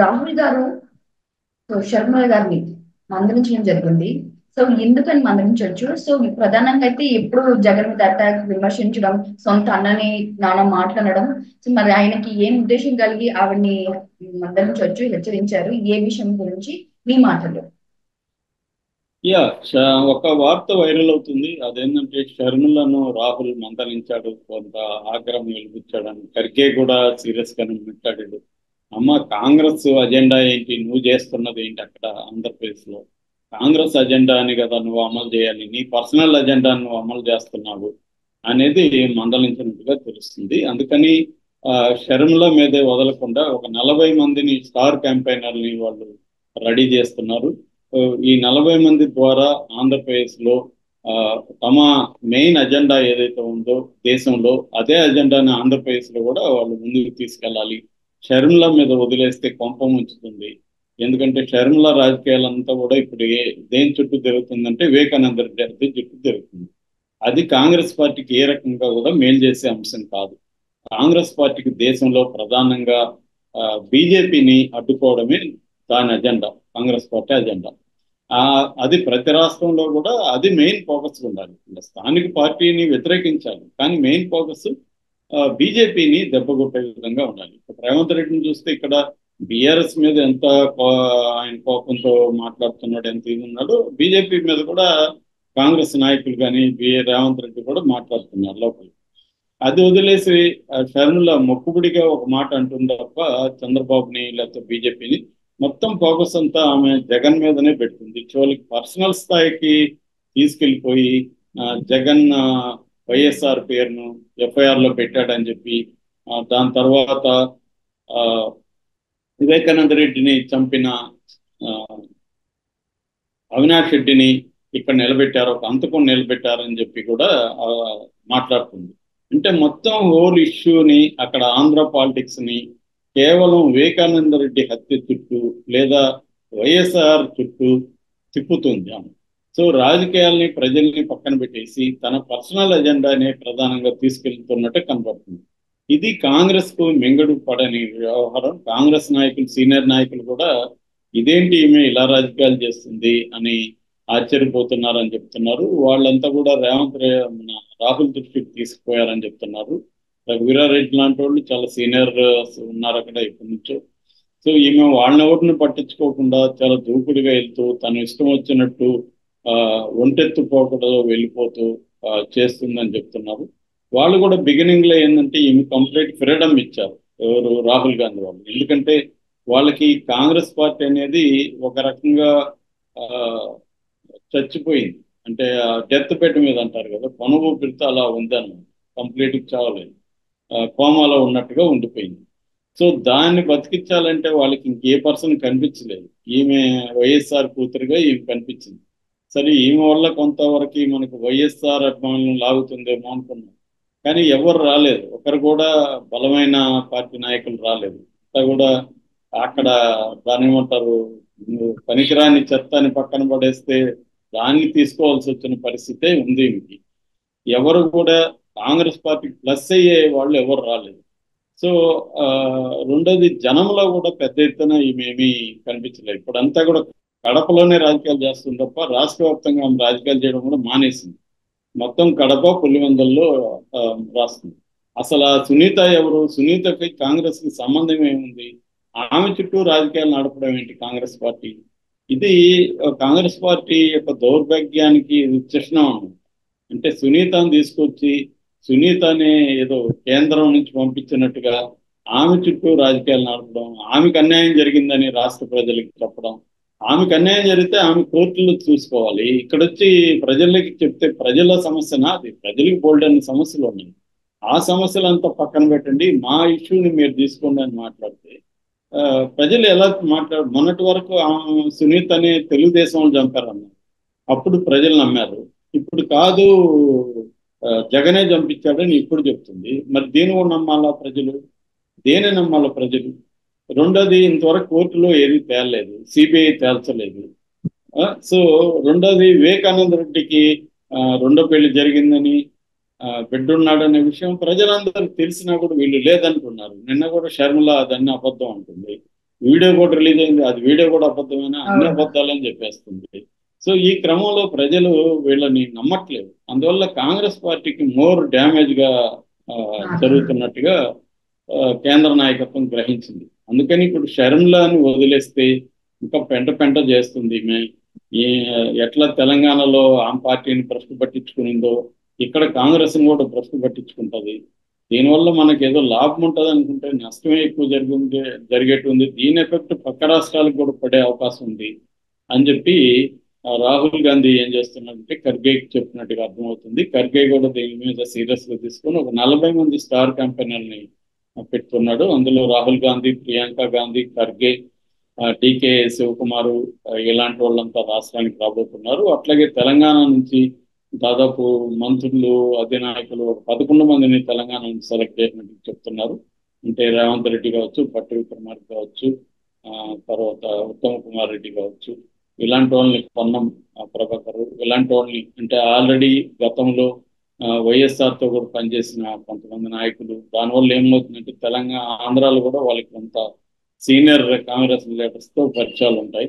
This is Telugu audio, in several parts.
రాహుల్ గారు శర్మ గారిని మందలించడం జరిగింది. సో ఎందుకని మందలించవచ్చు? సో ప్రధానంగా అయితే ఎప్పుడు జగన్ మీద అటాక్ విమర్శించడం, సొంత అన్నని నాన్న మాట్లాడడం. సో మరి ఆయనకి ఏం ఉద్దేశం కలిగి ఆవిడ్ని మందలించవచ్చు, హెచ్చరించారు? ఏ విషయం గురించి మీ మాటలు? యా ఒక వార్త వైరల్ అవుతుంది. అదేంటంటే షర్మిలను రాహుల్ మందలించాడు, కొంత ఆగ్రహం వెలిపించాడని. ఖర్గే కూడా సీరియస్ గానే మాట్లాడాడు. అమ్మ, కాంగ్రెస్ అజెండా ఏంటి, నువ్వు చేస్తున్నది ఏంటి అక్కడ ఆంధ్రప్రదేశ్ లో? కాంగ్రెస్ అజెండా అని కదా నువ్వు అమలు చేయాలి, నీ పర్సనల్ అజెండా నువ్వు అమలు చేస్తున్నావు అనేది మందలించినట్టుగా తెలుస్తుంది. అందుకని ఆ, షర్మిల మీదే వదలకుండా ఒక 40 మందిని స్టార్ క్యాంపెయినర్ని వాళ్ళు రెడీ చేస్తున్నారు. ఈ 40 మంది ద్వారా ఆంధ్రప్రదేశ్ లో ఆ, తమ మెయిన్ అజెండా ఏదైతే ఉందో దేశంలో, అదే అజెండాని ఆంధ్రప్రదేశ్ లో కూడా వాళ్ళు ముందుకు తీసుకెళ్ళాలి. షర్మిల మీద వదిలేస్తే కొంప ముంచుతుంది. ఎందుకంటే షర్మిల రాజకీయాలంతా కూడా ఇప్పుడు దేని చుట్టూ తిరుగుతుందంటే వివేకానంద రెడ్డి గారి చుట్టూ తిరుగుతుంది. అది కాంగ్రెస్ పార్టీకి ఏ రకంగా కూడా మేలు చేసే అంశం కాదు. కాంగ్రెస్ పార్టీకి దేశంలో ప్రధానంగా బీజేపీని అడ్డుకోవడమే దాని అజెండా, కాంగ్రెస్ పార్టీ అజెండా. ఆ అది ప్రతి రాష్ట్రంలో కూడా అది మెయిన్ ఫోకస్ ఉండాలి. అంటే స్థానిక పార్టీని వ్యతిరేకించాలి, కానీ మెయిన్ ఫోకస్ బీజేపీని దెబ్బకొట్టే విధంగా ఉండాలి. ఇప్పుడు రేవంత్ రెడ్డిని చూస్తే ఇక్కడ బీఆర్ఎస్ మీద ఎంత ఆయన కోపంతో మాట్లాడుతున్నాడు, ఎంత ఇది ఉన్నాడు, బీజేపీ మీద కూడా కాంగ్రెస్ నాయకులు కానీ రేవంత్ రెడ్డి కూడా మాట్లాడుతున్నారు లోపల. అది వదిలేసి షర్మిల మొక్కుబడిగా ఒక మాట అంటుంది తప్ప చంద్రబాబుని లేకపోతే బీజేపీని మొత్తం ఫోకస్ అంతా ఆమె జగన్ మీదనే పెడుతుంది. చివరికి పర్సనల్ స్థాయికి తీసుకెళ్లిపోయి జగన్ వైఎస్ఆర్ పేరును ఎఫ్ఐఆర్ లో పెట్టాడని చెప్పి దాని తర్వాత ఆ, వివేకానంద రెడ్డిని చంపిన ఆ, అవినాష్ రెడ్డిని ఇక్కడ నిలబెట్టారు, ఒక అంతకం నిలబెట్టారని చెప్పి కూడా ఆ, మాట్లాడుతుంది. అంటే మొత్తం హోల్ ఇష్యూని అక్కడ ఆంధ్ర పాలిటిక్స్ ని కేవలం వివేకానంద రెడ్డి హత్య చుట్టూ లేదా వైఎస్ఆర్ చుట్టూ తిప్పుతుంది ఆమె. సో రాజకీయాల్ని ప్రజల్ని పక్కన పెట్టేసి తన పర్సనల్ ఎజెండానే ప్రధానంగా తీసుకెళ్తున్నట్టు కనబడుతుంది. ఇది కాంగ్రెస్ కు మింగడు పడని వ్యవహారం. కాంగ్రెస్ నాయకులు, సీనియర్ నాయకులు కూడా ఇదేంటి ఈమె ఇలా రాజకీయాలు చేస్తుంది అని ఆశ్చర్యపోతున్నారని చెప్తున్నారు. వాళ్ళంతా కూడా మన రాహుల్ దృష్టికి తీసుకుపోయారని చెప్తున్నారు. రఘువీరారెడ్డి లాంటి వాళ్ళు చాలా సీనియర్ ఉన్నారు అక్కడ ఇప్పటి నుంచో. సో ఈమె వాళ్ళని ఎవరిని పట్టించుకోకుండా చాలా దూకుడుగా వెళ్తూ తను ఇష్టం వచ్చినట్టు ఆ, ఒంటెత్తు పోకడలో వెళ్ళిపోతూ చేస్తుందని చెప్తున్నారు. వాళ్ళు కూడా బిగినింగ్ లో ఏంటంటే ఈమె కంప్లీట్ ఫ్రీడమ్ ఇచ్చారు, ఎవరు, రాహుల్ గాంధీ వాళ్ళు. ఎందుకంటే వాళ్ళకి కాంగ్రెస్ పార్టీ అనేది ఒక రకంగా ఆ, చచ్చిపోయింది. అంటే డెత్ బెడ్ మీద అంటారు కదా, కొన ఊపిరితో అలా ఉందన్నమాట. కంప్లీట్ చావలేదు, కోమాలో ఉన్నట్టుగా ఉండిపోయింది. సో దాన్ని బతికించాలంటే వాళ్ళకి ఇంకే పర్సన్ కనిపించలేదు. ఈమె వైఎస్ఆర్ కూతురుగా ఈమె కనిపించింది. సరే, ఈమె వల్ల కొంతవరకు మనకు వైఎస్ఆర్ అభిమానులను లాగుతుందేమో అనుకున్నాం. కానీ ఎవరు రాలేదు, ఒకరు కూడా బలమైన పార్టీ నాయకులు రాలేదు. అంతా కూడా అక్కడ దాని ఏమంటారు, పనికిరాని చెత్తని పక్కన పడేస్తే దాన్ని తీసుకోవాల్సి వచ్చిన పరిస్థితే ఉంది ఈమెకి. ఎవరు కూడా కాంగ్రెస్ పార్టీకి ప్లస్ అయ్యే వాళ్ళు ఎవరు రాలేదు. సో ఆ, రెండోది, జనంలో కూడా పెద్ద ఎత్తున ఈమెమీ కనిపించలేదు. ఇప్పుడంతా కూడా కడపలోనే రాజకీయాలు చేస్తుంది తప్ప రాష్ట్ర వ్యాప్తంగా ఆమె రాజకీయాలు చేయడం కూడా మానేసింది. మొత్తం కడప, పులివెందుల్లో ఆ, రాస్తుంది. అసలు ఆ సునీత ఎవరు? సునీతకి కాంగ్రెస్ కి సంబంధం ఏముంది? ఆమె చుట్టూ రాజకీయాలు నడపడం ఏంటి కాంగ్రెస్ పార్టీ? ఇది కాంగ్రెస్ పార్టీ యొక్క దౌర్భాగ్యానికి చిహ్నం అన్నమాట. అంటే సునీతను తీసుకొచ్చి సునీతని ఏదో కేంద్రం నుంచి పంపించినట్టుగా ఆమె చుట్టూ రాజకీయాలు నడపడం, ఆమెకు అన్యాయం జరిగిందని రాష్ట్ర ప్రజలకు చెప్పడం. ఆమెకు అన్యాయం జరిగితే ఆమె కోర్టులో చూసుకోవాలి, ఇక్కడ వచ్చి ప్రజలకి చెప్తే ప్రజల సమస్యనా? అది ప్రజలకు బోల్డ్ అనే సమస్యలు ఉన్నాయి. ఆ సమస్యలంతా పక్కన పెట్టండి, మా ఇష్యూని మీరు తీసుకోండి అని మాట్లాడితే ఆ, ప్రజలు ఎలా మొన్నటి వరకు సునీత్ అనే తెలుగుదేశం వాళ్ళు చంపారన్నారు, అప్పుడు ప్రజలు నమ్మారు. ఇప్పుడు కాదు, జగనే చంపించాడని ఇప్పుడు చెప్తుంది. మరి దేని కూడా నమ్మాలా ప్రజలు? దేని నమ్మాలా ప్రజలు? రెండోది, ఇంతవరకు కోర్టులో ఏది తేలలేదు, సిబిఐ తేల్చలేదు. సో రెండోది, వివేకానంద రెడ్డికి రెండో పెళ్లి జరిగిందని, బిడ్డున్నాడనే విషయం ప్రజలందరూ తెలిసినా కూడా వీళ్ళు లేదంటున్నారు. నిన్న కూడా షర్మిల దాన్ని అబద్ధం అంటుంది. వీడియో కూడా రిలీజ్ అయింది, అది వీడియో కూడా అబద్ధమైన, అన్ని అవును. అబద్ధాలని చెప్పేస్తుంది. సో ఈ క్రమంలో ప్రజలు వీళ్ళని నమ్మట్లేదు. అందువల్ల కాంగ్రెస్ పార్టీకి మోర్ డ్యామేజ్ గా ఆ, మారుతుంది. జరుగుతున్నట్టుగా కేంద్ర నాయకత్వం గ్రహించింది. అందుకని ఇప్పుడు షర్మిలాని వదిలేస్తే ఇంకా పెంట పెంట చేస్తుంది ఈమె. ఈ ఎట్లా తెలంగాణలో ఆమె పార్టీని భ్రష్టు పట్టించుకునిందో ఇక్కడ కాంగ్రెస్ కూడా భ్రష్టు పట్టించుకుంటది. దీనివల్ల మనకి ఏదో లాభం ఉంటుంది అనుకుంటే నష్టమే ఎక్కువ జరిగేటుంది. దీని ఎఫెక్ట్ పక్క రాష్ట్రాలకు కూడా పడే అవకాశం ఉంది అని చెప్పి రాహుల్ గాంధీ ఏం చేస్తున్నాడంటే ఖర్గేకి చెప్పినట్టుగా అర్థమవుతుంది. ఖర్గే కూడా దీని మీద సీరియస్ గా తీసుకొని ఒక 40 మంది స్టార్ క్యాంపెయినర్ని పెట్టుకున్నాడు. అందులో రాహుల్ గాంధీ, ప్రియాంక గాంధీ, ఖర్గే, టీకే శివకుమారు, ఇలాంటి వాళ్ళంతా రాష్ట్రానికి రాబోతున్నారు. అట్లాగే తెలంగాణ నుంచి దాదాపు మంత్రులు, అధినాయకులు ఒక 11 మందిని తెలంగాణ నుంచి సెలెక్ట్ చేసినట్టు చెప్తున్నారు. అంటే రేవంత్ రెడ్డి కావచ్చు, భట్టి విక్రమార్క కావచ్చు, ఆ, తర్వాత ఉత్తమ్ కుమార్ రెడ్డి కావచ్చు, ఇలాంటి వాళ్ళని పొన్నం ప్రభాకర్, ఇలాంటి వాళ్ళని అంటే ఆల్రెడీ గతంలో వైఎస్ఆర్ తో కూడా పనిచేసిన కొంతమంది నాయకులు. దానివల్ల ఏమవుతుందంటే తెలంగాణ, ఆంధ్రాలో కూడా వాళ్ళకి కొంత సీనియర్ కాంగ్రెస్ లీడర్స్ తో పరిచయాలు ఉంటాయి.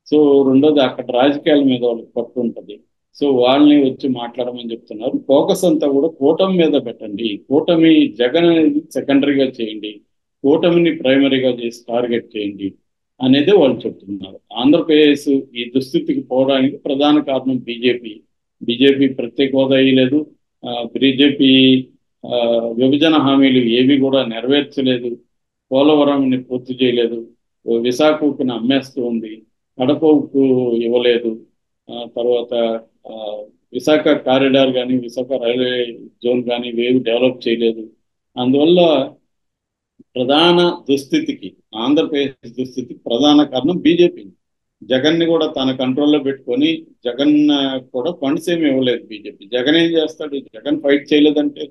సో రెండోది అక్కడ రాజకీయాల మీద వాళ్ళకి పట్టు ఉంటుంది. సో వాళ్ళని వచ్చి మాట్లాడమని చెప్తున్నారు. ఫోకస్ అంతా కూడా కూటమి మీద పెట్టండి, కూటమి జగన్ అనేది సెకండరీగా చేయండి, కూటమిని ప్రైమరీగా చేసి టార్గెట్ చేయండి అనేది వాళ్ళు చెప్తున్నారు. ఆంధ్రప్రదేశ్ ఈ దుస్థితికి పోవడానికి ప్రధాన కారణం బీజేపీ. బీజేపీ ప్రత్యేక హోదా ఇయ్యలేదు, బీజేపీ విభజన హామీలు ఏవి కూడా నెరవేర్చలేదు, పోలవరంని పూర్తి చేయలేదు, విశాఖ ఉక్కుని అమ్మేస్తూ ఉంది, కడప ఉక్కు ఇవ్వలేదు, తర్వాత ఆ, విశాఖ కారిడార్ కానీ విశాఖ రైల్వే జోన్ కానీ ఇవేవి డెవలప్ చేయలేదు. అందువల్ల ప్రధాన దుస్థితికి, ఆంధ్రప్రదేశ్ దుస్థితికి ప్రధాన కారణం బీజేపీ. జగన్ ని కూడా తన కంట్రోల్లో పెట్టుకొని జగన్ కూడా ఫండ్స్ ఏమి ఇవ్వలేదు బీజేపీ. జగన్ ఏం చేస్తాడు? జగన్ ఫైట్ చేయలేదంటే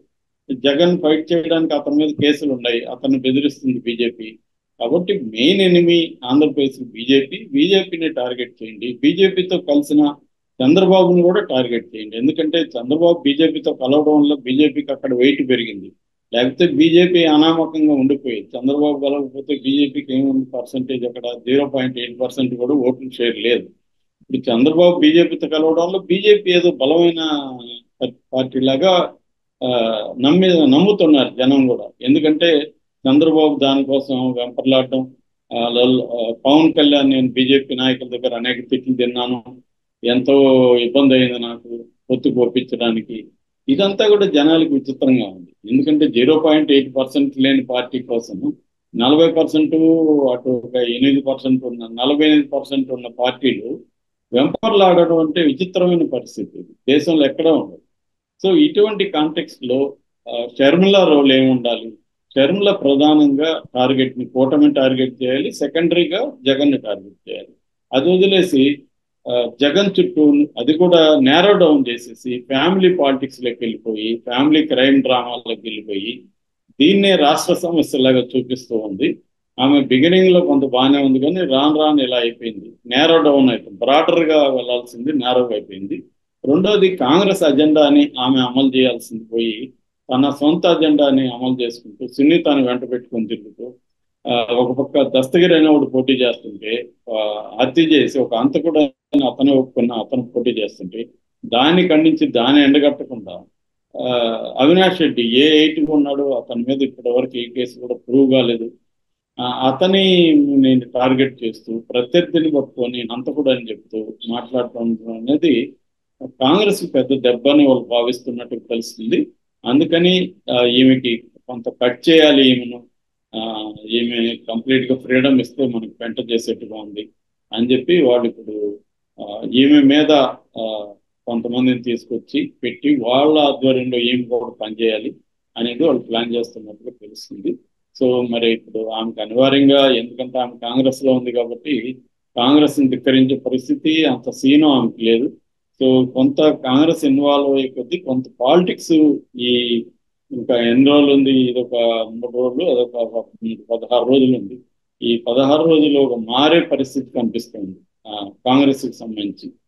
జగన్ ఫైట్ చేయడానికి అతని మీద కేసులు ఉన్నాయి, అతన్ని బెదిరిస్తుంది బీజేపీ. కాబట్టి మెయిన్ ఎనిమి ఆంధ్రప్రదేశ్ బీజేపీ. బీజేపీని టార్గెట్ చేయండి, బీజేపీతో కలిసిన చంద్రబాబుని కూడా టార్గెట్ చేయండి. ఎందుకంటే చంద్రబాబు బీజేపీతో కలవడం వల్ల బీజేపీకి అక్కడ వెయిట్ పెరిగింది. లేకపోతే బీజేపీ అనామకంగా ఉండిపోయేది. చంద్రబాబు కలవకపోతే బీజేపీకి ఏముంది పర్సంటేజ్, అక్కడ 0.8% కూడా ఓట్లు షేర్ లేదు. ఇప్పుడు చంద్రబాబు బీజేపీతో కలవడం వల్ల బీజేపీ ఏదో బలమైన పార్టీ లాగా నమ్ముతున్నారు జనం కూడా. ఎందుకంటే చంద్రబాబు దానికోసం వెంపర్లాడడం, పవన్ కళ్యాణ్, నేను బీజేపీ నాయకుల దగ్గర అనేక తిట్లు తిన్నాను, ఎంతో ఇబ్బంది అయింది నాకు పొత్తుకు ఒప్పించడానికి, ఇదంతా కూడా జనాలకు విచిత్రంగా ఉంది. ఎందుకంటే 0.8% లేని పార్టీ కోసం 40%, అటు ఒక 8% ఉన్న 48% ఉన్న పార్టీలు వెంపర్లాడడం అంటే విచిత్రమైన పరిస్థితి. దేశంలో ఎక్కడా ఉండదు. సో ఇటువంటి కాంటెక్స్ట్ లో షర్మిల రోల్ ఏమి ఉండాలి? షర్మిల ప్రధానంగా టార్గెట్ ని కూటమి టార్గెట్ చేయాలి, సెకండరీగా జగన్ ని టార్గెట్ చేయాలి. అది వదిలేసి జగన్ చుట్టూ అది కూడా నేరో డౌన్ చేసేసి ఫ్యామిలీ పాలిటిక్స్ లోకి వెళ్ళిపోయి, ఫ్యామిలీ క్రైమ్ డ్రామాలోకి వెళ్ళిపోయి దీన్నే రాష్ట్ర సమస్యలాగా చూపిస్తూ ఉంది. ఆమె బిగినింగ్ లో కొంత బాగానే ఉంది, కానీ రాను రాను ఇలా అయిపోయింది, నేరో డౌన్ అయిపోయింది. బ్రాడర్ గా వెళ్లాల్సింది నేరోగా అయిపోయింది. రెండోది కాంగ్రెస్ అజెండాని ఆమె అమలు చేయాల్సింది పోయి తన సొంత అజెండాని అమలు చేసుకుంటూ సునీతాన్ని వెంట పెట్టుకొని తిరుగుతూ ఒక పక్క దస్తగిరి అయినప్పుడు పోటీ చేస్తుంటే, హత్య చేసి ఒక అంతకుడు అతనే ఒప్పుకున్న అతను పోటీ చేస్తుంటే దాన్ని ఖండించి దాన్ని ఎండగట్టకుండా అవినాష్ రెడ్డి ఏ 8 ఉన్నాడో అతని మీద ఇప్పటి వరకు ఏ కేసు కూడా ప్రూవ్ కాలేదు, అతని నేను టార్గెట్ చేస్తూ ప్రత్యర్థిని పట్టుకొని హంతకుడు అని చెప్తూ మాట్లాడటం అనేది కాంగ్రెస్ పెద్ద దెబ్బని వాళ్ళు భావిస్తున్నట్టు తెలుస్తుంది. అందుకని ఈమెకి కొంత కట్ చేయాలి ఈమెను, ఆ, ఈమె కంప్లీట్ గా ఫ్రీడమ్ ఇస్తే మనకి పెంట చేసేట్టుగా ఉంది అని చెప్పి వాళ్ళు ఇప్పుడు ఈమె మీద ఆ, కొంతమందిని తీసుకొచ్చి పెట్టి వాళ్ళ ఆధ్వర్యంలో ఈమె కూడా పనిచేయాలి అనేది వాళ్ళు ప్లాన్ చేస్తున్నట్టుగా తెలుస్తుంది. సో మరి ఇప్పుడు ఆమెకు అనివార్యంగా, ఎందుకంటే ఆమె కాంగ్రెస్ లో ఉంది కాబట్టి కాంగ్రెస్ ని ధిక్కరించే పరిస్థితి అంత సీను ఆమెకు లేదు. సో కొంత కాంగ్రెస్ ఇన్వాల్వ్ అయ్యే కొద్దీ కొంత పాలిటిక్స్ ఈ ఇంకా ఎన్ని రోజులు ఉంది, ఇది ఒక 3 రోజులు, అదొక 16 రోజులు ఉంది. ఈ 16 రోజులు ఒక మారే పరిస్థితి కనిపిస్తుంది కాంగ్రెస్ కి సంబంధించి.